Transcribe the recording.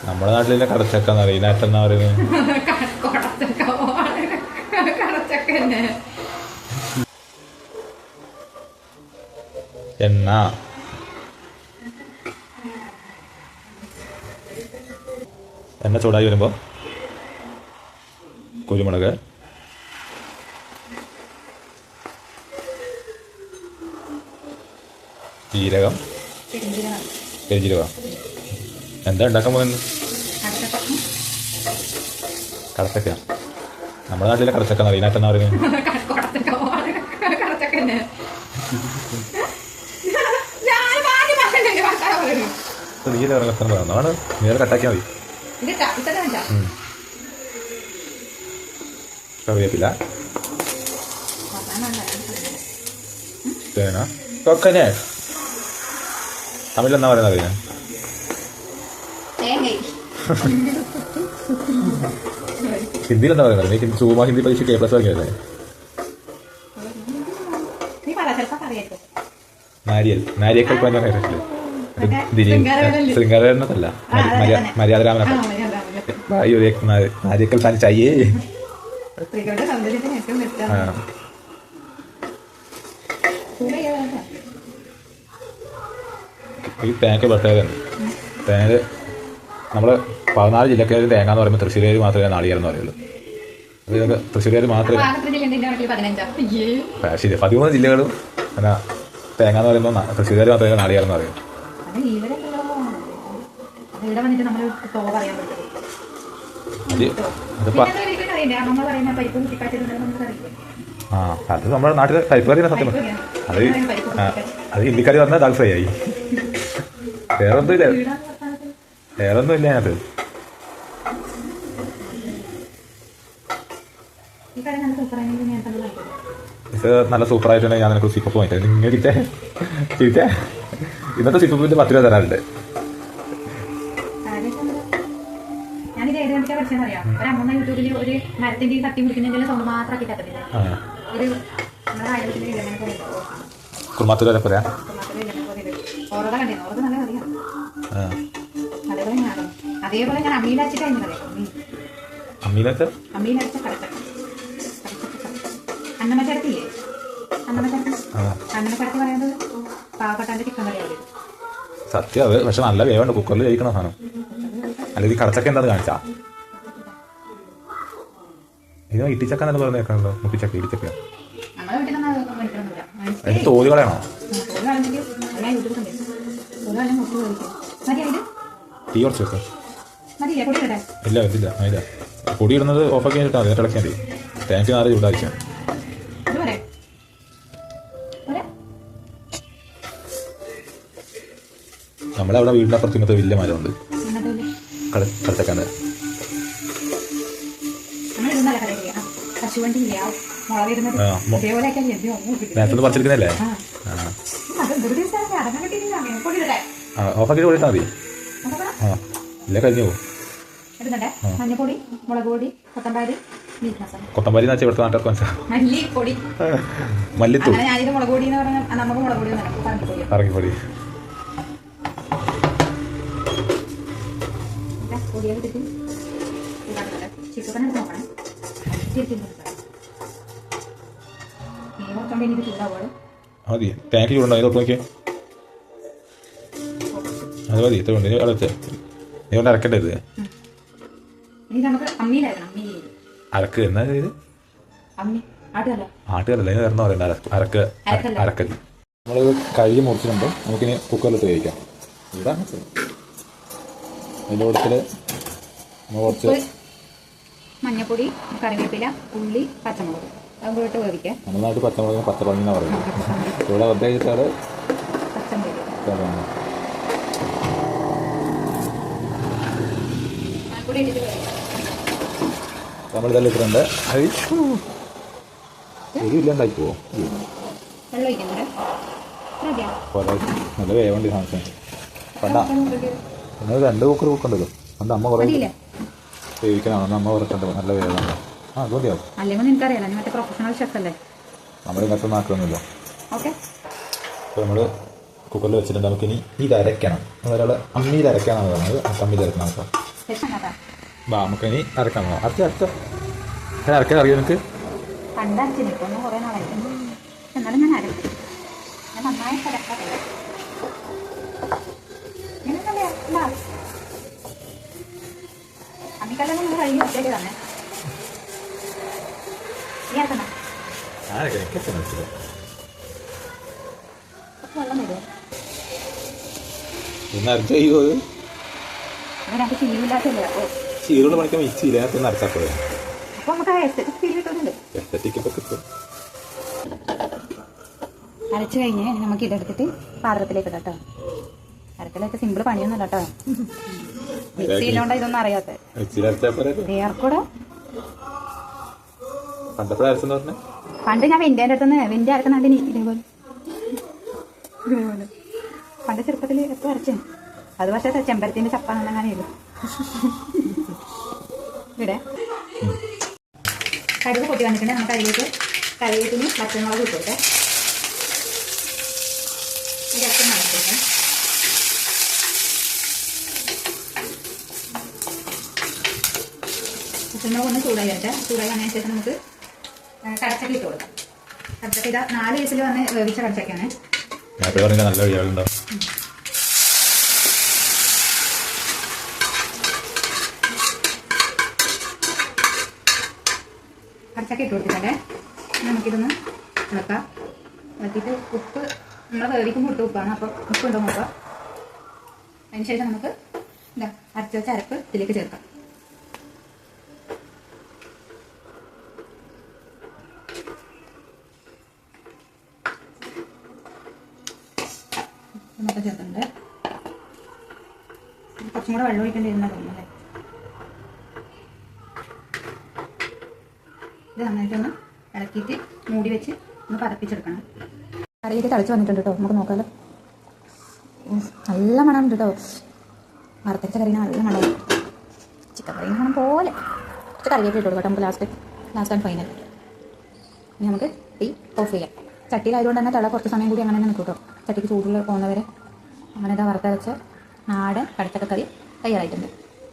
നമ്മുടെ നാട്ടിലെ കടച്ചക്കാന്ന് പറയും. ഇതിനകത്തെന്നാ പറയുന്നത്? എണ്ണ, എണ്ണ ചൂടായി വരുമ്പോൾ കുരുമുളക്, ജീരകം, പെരുംജീരകം. എന്താ ഉണ്ടാക്കാൻ പോകുന്നത്? കടച്ചക്ക. നമ്മുടെ നാട്ടിലെ കടച്ചക്കാന്ന് പറയും. ഇതിനകത്തെന്നാ പറയുന്നത്? നീല ഇറങ്ങത്താൻ പറയുന്നതാണ്. നീല കട്ടാക്കിയാൽ മതി. കറിവേപ്പില, തേങ്ങ, കോക്കനട്ട്. തമിഴിലെന്നാ പറയുന്നത് അറിയാം? ഹിന്ദിയിലെന്താ പറയുന്നത്? നീ ചുമ്മാ ഹിന്ദി പരീക്ഷ K+ വാങ്ങിയല്ലേ? നാരിയേക്കൽ ശൃംഗാരനല്ല, മര്യാദരാമനൊക്കെ. നാരിയേക്കൽ പാനി ചായേ. ഈ തേങ്ങ പ്രത്യേകതയുണ്ട്. തേങ്ങ നമ്മൾ 14 ജില്ലക്കാർ തേങ്ങ എന്ന് പറയുമ്പോൾ തൃശ്ശൂർ മാത്രമേ നാളികേരം എന്ന് പറയുള്ളൂ. അതൊക്കെ തൃശ്ശൂർ മാത്രമേ. ശരി, 13 ജില്ലകളും എന്നാ തേങ്ങ എന്ന് പറയുമ്പോൾ തൃശ്ശൂർ മാത്രമേ നാളികേരം എന്ന് പറയും. അത് നമ്മുടെ നാട്ടിലെ പരിപ്പ് കറിയാണ് സത്യം. അത് ഹിന്ദിക്കറി പറഞ്ഞാൽ ദാൽ ഫ്രൈ ആയി. വേറൊന്നുമില്ല അതിനകത്ത്. ഇത് നല്ല സൂപ്പറായിട്ടുണ്ടെങ്കിൽ ഞാൻ നിനക്ക് സിപ്പപ്പ് വാങ്ങിക്കാം. നിങ്ങൾ ചിരിച്ചേ. ഇന്നത്തെ സിപ്പപ്പിന്റെ 10 രൂപ തരാറുണ്ട്. കുർമാത്തൂരെ പറയാ. അതേപോലെ ഞാൻ അമ്മീലച്ച അന്നമച്ചടത്തില്ലേ? അന്നമച്ചടത്തി പറയുന്നത് പാവപ്പെട്ടാന്റെ ചിക്കൻ കറിയാണ്. സത്യം അത്. പക്ഷെ നല്ല വേവുണ്ട്. കുക്കറിൽ കഴിക്കണ സാധനം. അല്ലെങ്കിൽ കടച്ചക്ക എന്താന്ന് കാണിച്ചാ? ഇത് ഇട്ടിച്ചക്ക എന്നല്ല പറഞ്ഞ് കേൾക്കണല്ലോ. മുട്ടിച്ചക്ക, ഇടിച്ചക്ക. അതിന് തോല് കളയണോ? തീ കുറച്ച് വെക്കാം. ഇല്ല ഇതില്ല. അതില്ല, പൊടി ഇടുന്നത് ഓഫാക്കി കഴിഞ്ഞിട്ടാ മതി. ഇളക്കാൻ മതി. തേങ്ങ നാല് ചൂടായിരിക്കാം. നമ്മളവിടെ വീടിൻ്റെ അപ്പുറത്ത് ഇങ്ങനത്തെ വലിയ മരമുണ്ട് കടച്ചക്കാൻ്റെ. നേരത്തെ പറിച്ചെടുക്കുന്നല്ലേ? ഓഫാക്കി പൊടിയിട്ടാ മതി. ഇല്ല കഴിഞ്ഞു പോകും. കൊത്തമ്പാരി എന്ന് വെച്ചാൽ ഇവിടുത്തെ നാട്ടുകാർക്ക് മനസ്സിലാവും. മല്ലിത്തൂൾ, ഇറങ്ങിപ്പൊടി. മതി. തേങ്ങ ചൂടുണ്ടോ? അതിൽ തൊട്ട് നോക്കിയേ. അത് മതി. ഇത്ര ഉണ്ട്. അടച്ച് നീ കൊണ്ട് അരക്കേണ്ടത്. അരക്ക് എന്നാ ഇത്? ആട്ടുകല്ല. ഇത് തരണം പറയണ്ട. അരക്കല്. നമ്മളിത് കഴുകി മുറിച്ചിട്ടുണ്ട്. നമുക്കിനി കുക്കറിലിട്ട് വേവിക്കാം. ഇതാണ് അതിൻ്റെ കൂട്ടത്തിൽ കുറച്ച് മഞ്ഞപ്പൊടി, കറിവേപ്പില, ഉള്ളി, പച്ചമുളക് അതുകൊണ്ട് വേവിക്കാം. നമ്മുടെ നാട്ടിൽ പച്ചമുളകിന് പച്ചപ്പണി എന്നാ പറയുന്നത്. ഇവിടെ ഉദ്ദേശിച്ചാൽ നമ്മളിതെല്ലാം ഇട്ടിട്ടുണ്ട്. അത് എരിവില്ലാണ്ടായി പോവും. നല്ല വേവണ്ടി സാധനം. പണ്ട നിങ്ങൾ 2 കുക്കർ കുക്കുണ്ടല്ലോ. പണ്ട് അമ്മ കുറേ വേവിക്കണമെന്ന് അമ്മ പറഞ്ഞിട്ടുണ്ട്. നല്ല വേവാണ്. അത് മതിയാവും. നമ്മൾ ഇങ്ങനത്തെ നാക്കൊന്നുമില്ല. അപ്പോൾ നമ്മൾ കുക്കറിൽ വെച്ചിട്ടുണ്ട്. നമുക്കിനി ഇത് അരയ്ക്കണം. ഒരാൾ അമ്മിയിൽ അരയ്ക്കാനാണ് പറഞ്ഞത്. അമ്മിയിൽ അരക്കണം കേട്ടോ. ശേഷം ബാ നമുക്കിനി അരക്കാൻ പോകാം. അരക്കാൻ അറിയാം എനിക്ക്. പണ്ടരച്ചിന് ഇപ്പൊ ഒന്ന് കുറേ നാളായി. എന്നാലും ഞാൻ അരക്കും. ഞാൻ നന്നായി അരക്കാതെ അമ്മിക്കല്ലും നമ്മൾ കഴുകി വെച്ചേക്ക് തന്നെ നീ അരക്കണ്ട. വെള്ളം വരുമോ? അരച്ച് കഴിയുമോ? ഞങ്ങൾക്ക് ശീലമില്ലാത്തല്ലേ. അപ്പോൾ ചീരോട് പണിക്കാൻ മിക്സിയില്ല, അതിനകത്ത് അരച്ചാൽ പോയാ അപ്പോൾ നമുക്ക് എസ്തെറ്റിക് ഫീൽ കിട്ടുന്നുണ്ട്. എസ്തെറ്റിക്കിപ്പോൾ കിട്ടും. അരച്ച് കഴിഞ്ഞ് നമുക്ക് ഇതെടുത്തിട്ട് പാത്രത്തിലേക്ക് ഇടാം കേട്ടോ. അരക്കലൊക്കെ സിമ്പിൾ പണിയൊന്നുമല്ല കേട്ടോ. മിക്സിയിലോണ്ട ഇതൊന്നും അറിയാത്ത ഏർക്കൂടെ. പണ്ട് ഞാൻ വെന്റേൻ്റെ അടുത്തുനിന്ന് വെന്റ അരക്കുന്നുണ്ട്. ഇതേപോലെ പണ്ട് ചെറുപ്പത്തിൽ എപ്പോൾ അരച്ചു. അത് പക്ഷേ ചെമ്പരത്തിൻ്റെ ചപ്പാന്നങ്ങനെയല്ലോ. ഇവിടെ കടുക് പൊട്ടി വന്നിട്ടുണ്ട്. നമുക്ക് അതിലേക്ക് കറിവേപ്പിന് പച്ചമുളക് ഇട്ടോട്ടെ. ഇതൊക്കെ നടക്കട്ടെ. പച്ചമുളക് ഒന്ന് ചൂടായി വരട്ടെ. ചൂടായി വന്നതിന് ശേഷം നമുക്ക് കടച്ചക്ക ഇട്ട് കൊടുക്കാം. കടച്ചക്ക ഇതാ 4 വയസ്സിൽ വന്ന് വേവിച്ച കടച്ചക്കയാണ്. നല്ല വഴികളുണ്ടോ? കടച്ചക്ക ഇട്ട് കൊടുത്തിട്ടേ നമുക്കിതൊന്ന് ഇളക്കാം. ഇളക്കിയിട്ട് ഉപ്പ് നമ്മൾ വേവിക്കുമ്പോൾ ഇട്ട് ഉപ്പാണ്. അപ്പോൾ ഉപ്പ് ഉണ്ടോ നോക്കാം. അതിന് ശേഷം നമുക്ക് എന്താ അരച്ച് വെച്ച അരപ്പ് ഇതിലേക്ക് ചേർക്കാം. നമുക്ക് ചേർക്കുന്നുണ്ട്. കുറച്ചും കൂടെ വെള്ളം ഒഴിക്കേണ്ടിയിരുന്നാൽ തോന്നുന്നു. ഇത് നന്നായിട്ടൊന്ന് ഇളക്കിയിട്ട് മൂടി വെച്ച് ഒന്ന് പതപ്പിച്ചെടുക്കണം. കറിയൊക്കെ തിളച്ച് വന്നിട്ടുണ്ട് കേട്ടോ. നമുക്ക് നോക്കാമല്ലോ. നല്ല മണമുണ്ട് കേട്ടോ. വറുത്തരച്ച കറീന് നല്ല മണമാണ്. ചിക്കൻ കറീന് മണം പോലെ. കുറച്ച് കറിവേപ്പില ഇട്ടു കേട്ടോ. നമുക്ക് ലാസ്റ്റ് ആൻഡ് ഫൈനൽ. ഇനി നമുക്ക് തീ ഓഫ് ചെയ്യാം. ചട്ടിയിലായതുകൊണ്ട് തന്നെ തിള കുറച്ച് സമയം കൂടി അങ്ങനെ തന്നെ നിൽക്കും കേട്ടോ. ചട്ടിക്ക് ചൂടിൽ പോകുന്നവരെ അങ്ങനെ ഇതാ വറുത്തരച്ച നാടൻ കടച്ചക്ക കറി തയ്യാറായിട്ടുണ്ട്.